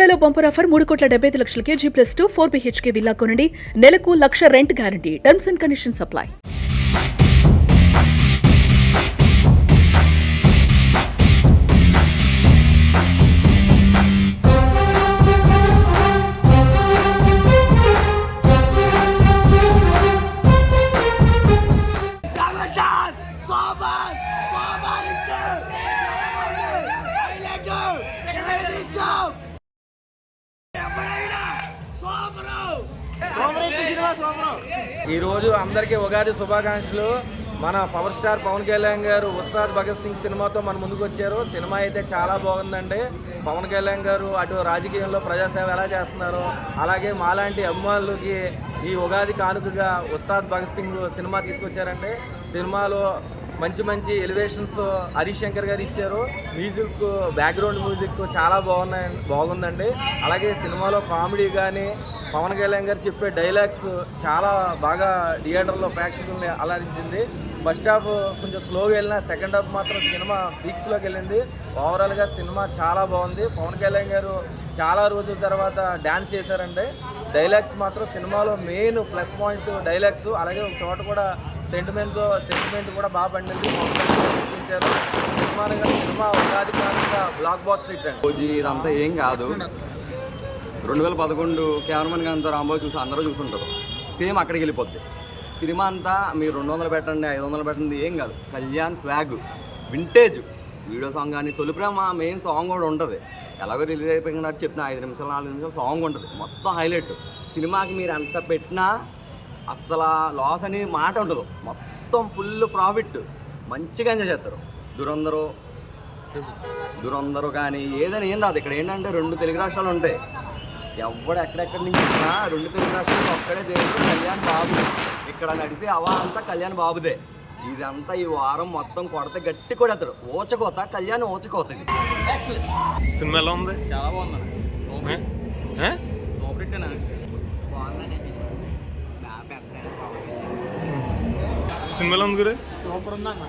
బెల్లంకొండలో bumper offer 3,75,00,000 KG+2 4 BHK villa కొనండి. నెలకు 1,00,000 rent guarantee. Terms and conditions apply. ఈ రోజు అందరికీ ఉగాది శుభాకాంక్షలు. మన పవర్ స్టార్ పవన్ కళ్యాణ్ గారు ఉస్తాద్ భగత్ సింగ్ సినిమాతో మన ముందుకు వచ్చారు. సినిమా అయితే చాలా బాగుందండి. పవన్ కళ్యాణ్ గారు అటు రాజకీయంలో ప్రజాసేవ ఎలా చేస్తున్నారు, అలాగే మాలాంటి అభిమానులకి ఈ ఉగాది కానుకగా ఉస్తాద్ భగత్ సింగ్ సినిమా తీసుకొచ్చారండి. సినిమాలో మంచి మంచి ఎలివేషన్స్ హరీష్ శంకర్ గారు ఇచ్చారు. మ్యూజిక్, బ్యాక్గ్రౌండ్ మ్యూజిక్ చాలా బాగుందండి. అలాగే సినిమాలో కామెడీ కానీ పవన్ కళ్యాణ్ గారు చెప్పే డైలాగ్స్ చాలా బాగా థియేటర్లో ప్రేక్షకుల్ని అలరించింది. ఫస్ట్ హాఫ్ కొంచెం స్లోగా వెళ్ళినా సెకండ్ హాఫ్ మాత్రం సినిమా పీక్స్లోకి వెళ్ళింది. ఓవరాల్గా సినిమా చాలా బాగుంది. పవన్ కళ్యాణ్ గారు చాలా రోజుల తర్వాత డ్యాన్స్ చేశారండి. డైలాగ్స్ మాత్రం సినిమాలో మెయిన్ ప్లస్ పాయింట్ డైలాగ్స్. అలాగే ఒక చోట కూడా సెంటిమెంట్ కూడా బాగా పండింది. చూపించారు సినిమా ఉగాది కానుక బ్లాక్ బాస్టర్ హిట్ అండి. ఇదంతా ఏం కాదు. 2011 కెమెరామెన్ గారితో రాంబాబు చూసి అందరూ చూస్తుంటారు. సేమ్ అక్కడికి వెళ్ళిపోద్ది సినిమా అంతా. మీరు 200 పెట్టండి, 500 పెట్టండి, ఏం కాదు. Kalyan swag vintage video song కానీ తొలి ప్రేమ మెయిన్ సాంగ్ కూడా ఉంటుంది. ఎలాగో రిలీజ్ అయిపోయినట్టు చెప్పిన 5 నిమిషాలు 4 నిమిషాలు సాంగ్ ఉంటుంది. మొత్తం హైలైట్. సినిమాకి మీరు ఎంత పెట్టినా అసలు లాస్ అనే మాట ఉండదు. మొత్తం ఫుల్ ప్రాఫిట్. మంచిగా ఎంజాయ్ చేస్తారు. దురందరు కానీ ఏదైనా ఏం రాదు. ఇక్కడ ఏంటంటే 2 తెలుగు రాష్ట్రాలు ఉంటాయి. ఎవడు ఎక్కడెక్కడి నుంచి వచ్చినా 2 తెలుగు రాష్ట్రాలు ఒక్కడే దేవుడు కళ్యాణ్ బాబు. ఇక్కడ నడిపే అవా అంతా కళ్యాణ్ బాబుదే. ఇదంతా ఈ వారం మొత్తం కొడితే గట్టి కొడతారు. ఊచకోత కళ్యాణ్ ఊచకోతది. సినిమా ఎలా ఉంది? చాలా బాగుంది. సినిమాలో ఉంది గురు. సూపర్ ఉందన్న.